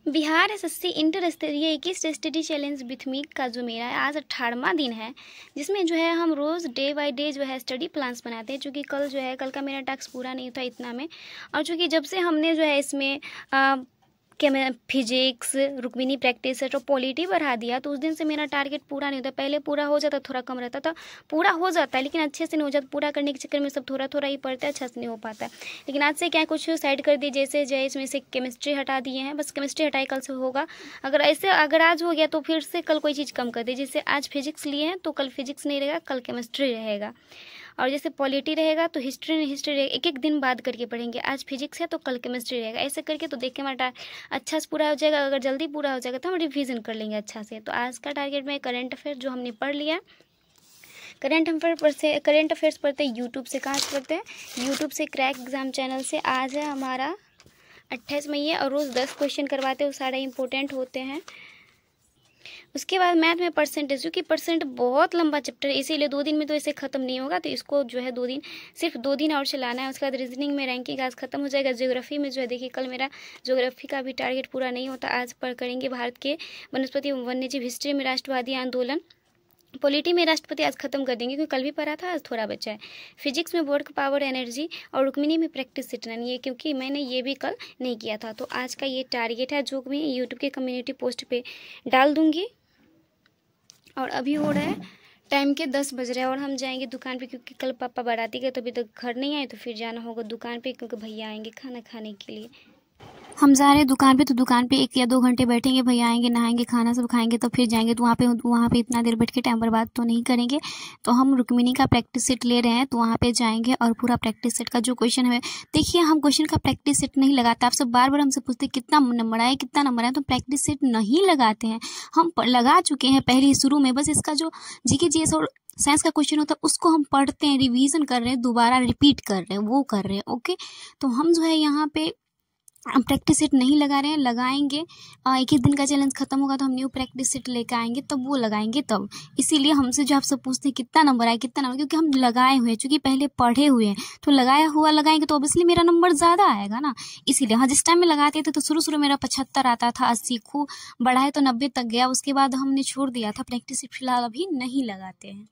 Bihar SSC inter स्तरीय 21 study challenge with me का जो मेरा है आज 18वां दिन है, जिसमें जो है हम रोज़ डे बाय डे जो है स्टडी प्लान्स बनाते हैं। चूँकि कल का मेरा टास्क पूरा नहीं था इतना में, और चूँकि जब से हमने जो है इसमें फिजिक्स, रुक्मिनी प्रैक्टिस सेट और पॉलिटी बढ़ा दिया, तो उस दिन से मेरा टारगेट पूरा नहीं होता। पहले पूरा हो जाता, थोड़ा कम रहता था, पूरा हो जाता है लेकिन अच्छे से नहीं हो जाता। पूरा करने के चक्कर में सब थोड़ा थोड़ा ही पढ़ता है, अच्छा से नहीं हो पाता है। लेकिन आज से क्या कुछ साइड कर दिए, जैसे जो है इसमें से केमिस्ट्री हटा दिए हैं, बस केमिस्ट्री हटाई, कल से होगा। अगर आज हो गया तो फिर से कल कोई चीज़ कम कर दी। जैसे आज फिजिक्स लिए हैं तो कल फिजिक्स नहीं रहेगा, कल केमिस्ट्री रहेगा। और जैसे पॉलिटी रहेगा तो हिस्ट्री रहेगा, एक एक दिन बाद करके पढ़ेंगे। आज फिजिक्स है तो कल केमिस्ट्री रहेगा, ऐसे करके तो देख के हमारा अच्छा से पूरा हो जाएगा। अगर जल्दी पूरा हो जाएगा तो हम रिवीजन कर लेंगे अच्छा से। तो आज का टारगेट में करंट अफेयर जो हमने पढ़ लिया, करंट अफेयर्स पढ़ते हैं यूट्यूब से। कहाँ से पढ़ते हैं? यूट्यूब से, क्रैक एग्जाम चैनल से। आज है हमारा 28 मई है और रोज़ 10 क्वेश्चन करवाते हैं, वो सारे इंपॉर्टेंट होते हैं। उसके बाद मैथ में परसेंटेज, क्योंकि परसेंट बहुत लंबा चैप्टर है, इसीलिए 2 दिन में तो इसे ख़त्म नहीं होगा, तो इसको जो है सिर्फ 2 दिन और चलाना है। उसके बाद रीजनिंग में रैंकिंग आज खत्म हो जाएगा। ज्योग्राफी में जो है देखिए, कल मेरा ज्योग्राफी का भी टारगेट पूरा नहीं होता, आज पढ़ करेंगे भारत के वनस्पति वन्यजीव। हिस्ट्री में राष्ट्रवादी आंदोलन, पॉलिटी में राष्ट्रपति आज खत्म कर देंगे, क्योंकि कल भी पढ़ा था, आज थोड़ा बचा है। फिजिक्स में वर्क, पावर, एनर्जी और रुक्मिनी में प्रैक्टिस सेट नहीं है, क्योंकि मैंने ये भी कल नहीं किया था। तो आज का ये टारगेट है, जो मैं यूट्यूब के कम्युनिटी पोस्ट पे डाल दूँगी। और अभी हो रहा है टाइम के 10 बज रहे हैं और हम जाएंगे दुकान पे, क्योंकि कल पापा बाराती गए तो अभी तक घर नहीं आए, तो फिर जाना होगा दुकान पे, क्योंकि भैया आएंगे खाना खाने के लिए। हम जा रहे हैं दुकान पे, तो दुकान पे 1 या 2 घंटे बैठेंगे, भैया आएंगे, नहाएंगे, खाना सब खाएंगे, तो फिर जाएंगे। तो वहाँ पे इतना देर बैठ के टाइम बर्बाद तो नहीं करेंगे। तो हम रुक्मिनी का प्रैक्टिस सेट ले रहे हैं, तो वहाँ पे जाएंगे और पूरा प्रैक्टिस सेट का जो क्वेश्चन है, देखिए हम क्वेश्चन का प्रैक्टिस सेट नहीं लगाते। आप सब बार बार हमसे पूछते कितना नंबर आए, कितना नंबर आए, तो प्रैक्टिस सेट नहीं लगाते हैं। हम लगा चुके हैं पहले ही शुरू में, बस इसका जो जीके जीएस और साइंस का क्वेश्चन होता है उसको हम पढ़ते हैं, रिवीजन कर रहे हैं, दोबारा रिपीट कर रहे हैं, वो कर रहे हैं। ओके, तो हम जो है यहाँ पे प्रैक्टिस सेट नहीं लगा रहे हैं, लगाएंगे। 21 दिन का चैलेंज खत्म होगा तो हम न्यू प्रैक्टिस सेट लेकर आएंगे, तब वो लगाएंगे तब। इसीलिए हमसे जो आप सब पूछते हैं कितना नंबर आए, कितना नंबर, क्योंकि हम लगाए हुए हैं, चूँकि पहले पढ़े हुए हैं, तो लगाया हुआ लगाएंगे तो ऑब्वियसली मेरा नंबर ज़्यादा आएगा ना। इसीलिए हाँ, जिस टाइम में लगाते थे तो शुरू मेरा 75 आता था, 80 खूब बढ़ाए तो 90 तक गया। उसके बाद हमने छोड़ दिया था प्रैक्टिस सेट, फिलहाल अभी नहीं लगाते हैं।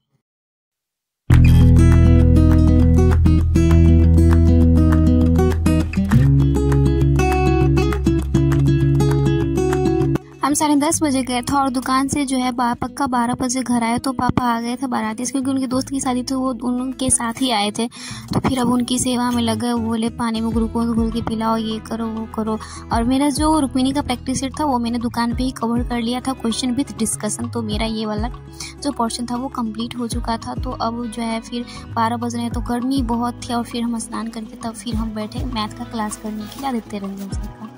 हम 10:30 बजे गए थे और दुकान से जो है पक्का 12 बजे घर आए। तो पापा आ गए थे बाराती से, क्योंकि उनके दोस्त की शादी थी, वो उनके साथ ही आए थे। तो फिर अब उनकी सेवा में लगे, वो बोले पानी में ग्लूकोज घोल के पिलाओ, ये करो वो करो। और मेरा जो रुक्मिनी का प्रैक्टिस सेट था वो मैंने दुकान पे ही कवर कर लिया था, क्वेश्चन विथ डिस्कशन। तो मेरा ये वाला जो पोर्शन था वो कंप्लीट हो चुका था। तो अब जो है फिर 12 बज रहे हैं, तो गर्मी बहुत थी, और फिर हम स्नान करके तब फिर हम बैठे मैथ का क्लास करने के लिए आदित्य रंजन सर का।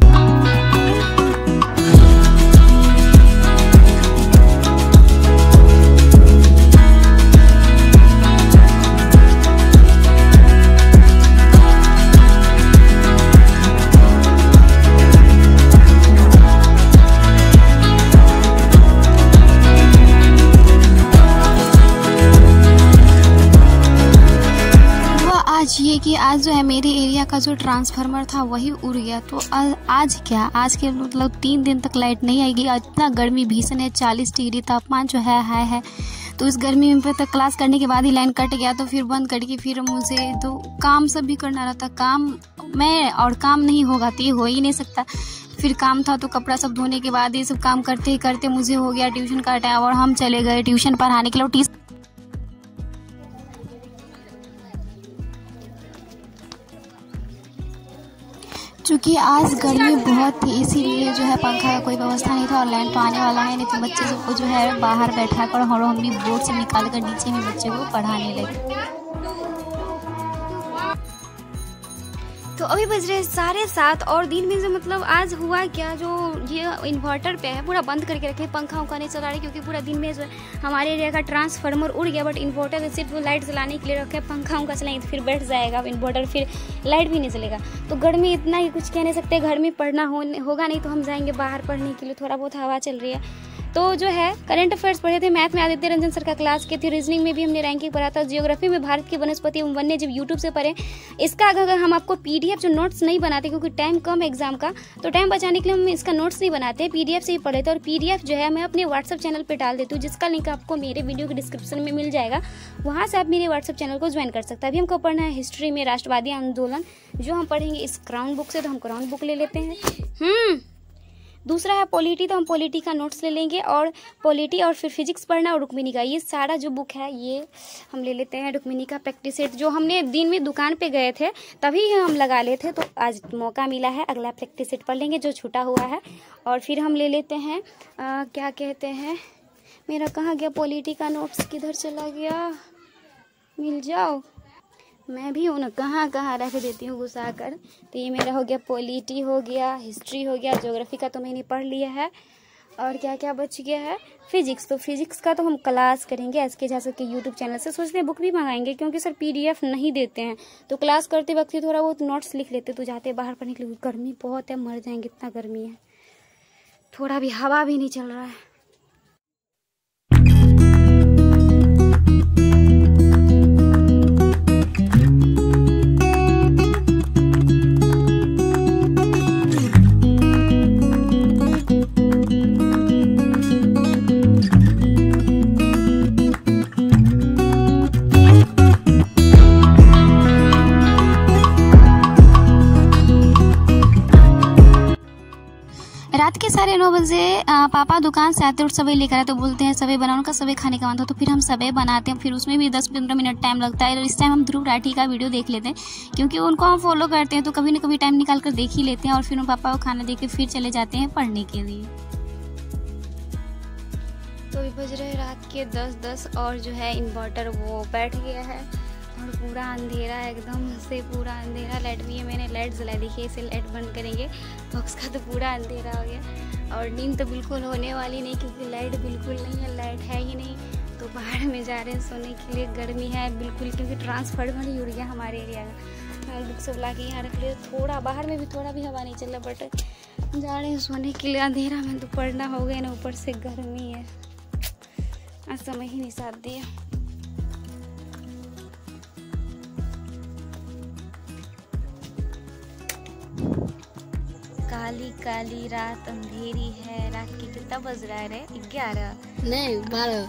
आज ये कि आज जो है मेरे एरिया का जो ट्रांसफार्मर था वही उड़ गया। तो आज के मतलब 3 दिन तक लाइट नहीं आएगी। इतना गर्मी भीषण है, 40 डिग्री तापमान जो है हाई है। तो इस गर्मी में तक क्लास करने के बाद ही लाइन कट गया, तो फिर बंद करके फिर मुझे तो काम सब भी करना रहता। काम नहीं होगा तो ये हो ही नहीं सकता। फिर काम था तो कपड़ा सब धोने के बाद ये सब काम करते ही करते मुझे हो गया ट्यूशन का टाइम, और हम चले गए ट्यूशन पढ़ाने के लिए। चूँकि आज गर्मी बहुत थी, इसीलिए जो है पंखा का कोई व्यवस्था नहीं था, और लाइन तो आने वाला है नहीं, तो बच्चे सबको जो है बाहर बैठा कर और हम भी बोर्ड से निकाल कर नीचे में बच्चे को पढ़ाने लगे। तो अभी बज रहे 7:30 और दिन में से मतलब आज हुआ क्या, जो ये इन्वर्टर पे है पूरा बंद करके रखे, पंखा उंखा नहीं चला रहे, क्योंकि पूरा दिन में जो हमारे एरिया का ट्रांसफार्मर उड़ गया। बट इन्वर्टर सिर्फ लाइट जलाने के लिए रखे, पंखा उंखा चलाएंगे तो फिर बैठ जाएगा इन्वर्टर, फिर लाइट भी नहीं चलेगा। तो गर्मी इतना ही कुछ कह नहीं सकते, घर में पढ़ना होगा नहीं, तो हम जाएंगे बाहर पढ़ने के लिए। थोड़ा बहुत हवा चल रही है, तो जो है करंट अफेयर्स पढ़े थे, मैथ में आदित्य रंजन सर का क्लास के थे, रीजनिंग में भी हमने रैंकिंग पढ़ा था, जियोग्राफी में भारत की वनस्पति एवं वन्य जीव यूट्यूब से पढ़े। इसका अगर हम आपको PDF जो नोट्स नहीं बनाते क्योंकि टाइम कम है एग्जाम का, तो टाइम बचाने के लिए हम इसका नोट्स नहीं बनाते, PDF से ही पढ़े थे। और PDF जो है मैं अपने व्हाट्सअप चैनल पर डाल देती हूँ, जिसका लिंक आपको मेरे वीडियो के डिस्क्रिप्शन में मिल जाएगा, वहाँ से आप मेरे व्हाट्सअप चैनल को ज्वाइन कर सकते हैं। अभी हमको पढ़ना है हिस्ट्री में राष्ट्रवादी आंदोलन, जो हम पढ़ेंगे इस क्राउन बुक से, तो हम क्राउन बुक ले लेते हैं। दूसरा है पॉलिटी, तो हम पॉलिटी का नोट्स ले लेंगे, और पॉलिटी और फिर फिजिक्स पढ़ना और रुक्मिणी का, ये सारा जो बुक है ये हम ले लेते हैं। रुक्मिणी का प्रैक्टिस सेट जो हमने दिन में दुकान पे गए थे तभी हम लगा लेते, तो आज मौका मिला है, अगला प्रैक्टिस सेट पढ़ लेंगे जो छूटा हुआ है। और फिर हम ले लेते हैं क्या कहते हैं, मेरा कहाँ गया पॉलिटी का नोट्स, किधर चला गया, मिल जाओ, मैं भी हूँ ना, कहाँ कहाँ रख देती हूँ घुसा कर। तो ये मेरा हो गया पॉलिटी, हो गया हिस्ट्री, हो गया ज्योग्राफी का तो मैंने पढ़ लिया है, और क्या क्या बच गया है, फिजिक्स। तो फिजिक्स का तो हम क्लास करेंगे SK झा सर के यूट्यूब चैनल से। सोचते हैं बुक भी मंगाएंगे क्योंकि सर PDF नहीं देते हैं, तो क्लास करते वक्त ही थोड़ा बहुत नोट्स लिख लेते, तो जाते बाहर पढ़ने के लिए, गर्मी बहुत है, मर जाएंगे, इतना गर्मी है, थोड़ा भी हवा भी नहीं चल रहा है। रात के 9:30 बजे पापा दुकान से आते और सवें लेकर आए, तो बोलते हैं सवें बनाओ, उनका सवें खाने का मन था, तो फिर हम सवें बनाते हैं, फिर उसमें भी 10-15 मिनट टाइम लगता है। और इस टाइम हम ध्रुव राठी का वीडियो देख लेते हैं क्योंकि उनको हम फॉलो करते हैं, तो कभी ना कभी टाइम निकाल कर देख ही लेते हैं। और फिर उन पापा को खाना दे के फिर चले जाते हैं पढ़ने के लिए। तो अभी बज रहे रात के 10:10 और जो है इन्वर्टर वो बैठ गया है और पूरा अंधेरा, एकदम से पूरा अंधेरा। लाइट भी है, मैंने लाइट जला दी है, इसे लाइट बंद करेंगे, बॉक्स का तो पूरा अंधेरा हो गया। और नींद तो बिल्कुल होने वाली नहीं क्योंकि लाइट बिल्कुल नहीं है, लाइट है ही नहीं। तो बाहर में जा रहे हैं सोने के लिए, गर्मी है बिल्कुल क्योंकि ट्रांसफार्मर ही उड़ गया हमारे एरिया का। बुक सब ला के यहाँ रख लिया, थोड़ा बाहर में भी थोड़ा भी हवा नहीं चल रहा, बट जा रहे हैं सोने के लिए। अंधेरा में तो पढ़ना हो गया ना, ऊपर से गर्मी है, आज समय ही नहीं साथ दिया। काली काली रात अंधेरी है, रात की कितना बज रहा है रे, 11 नहीं 12।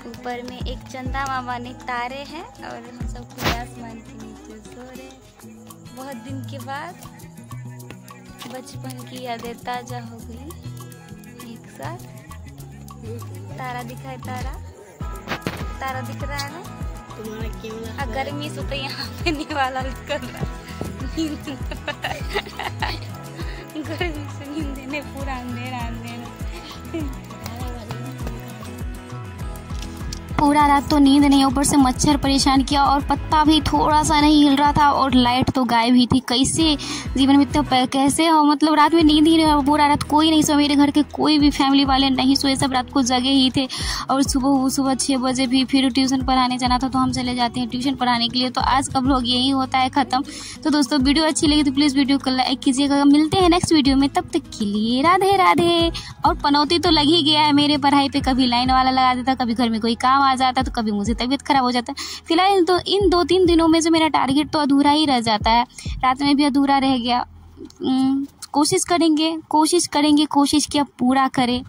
ऊपर में एक चंदा मामा ने तारे हैं और हम सब खुले आसमान के नीचे सो रहे। बहुत दिन के बाद बचपन की यादें ताजा हो गई एक साथ। तारा दिखाए, तारा दिख रहा है ना तुम्हारा कैमरा। गर्मी से तो यहाँ पे निवाला कर रहा गर्मी से नींद देने, पूरा अंधेरा पूरा रात तो नींद नहीं, ऊपर से मच्छर परेशान किया और पत्ता भी थोड़ा सा नहीं हिल रहा था और लाइट तो गायब ही थी। कैसे जीवन में इतना कैसे हो, मतलब रात में नींद ही नहीं, पूरा रात कोई नहीं सोया, मेरे घर के कोई भी फैमिली वाले नहीं सोए, सब रात को जगे ही थे। और सुबह 6 बजे भी फिर ट्यूशन पढ़ाने जाना था, तो हम चले जाते हैं ट्यूशन पढ़ाने के लिए। तो आज का व्लॉग यही होता है ख़त्म। तो दोस्तों वीडियो अच्छी लगी तो प्लीज़ वीडियो को लाइक कीजिएगा। मिलते हैं नेक्स्ट वीडियो में, तब तक के लिए राधे राधे। और पनौती तो लग ही गया है मेरे पढ़ाई पे, कभी लाइन वाला लगा देता, कभी घर में कोई काम आ जाता, तो कभी मुझे तबीयत खराब हो जाता है। फिलहाल तो इन 2-3 दिनों में से मेरा टारगेट तो अधूरा ही रह जाता है, रात में भी अधूरा रह गया। कोशिश करेंगे कि अब पूरा करें।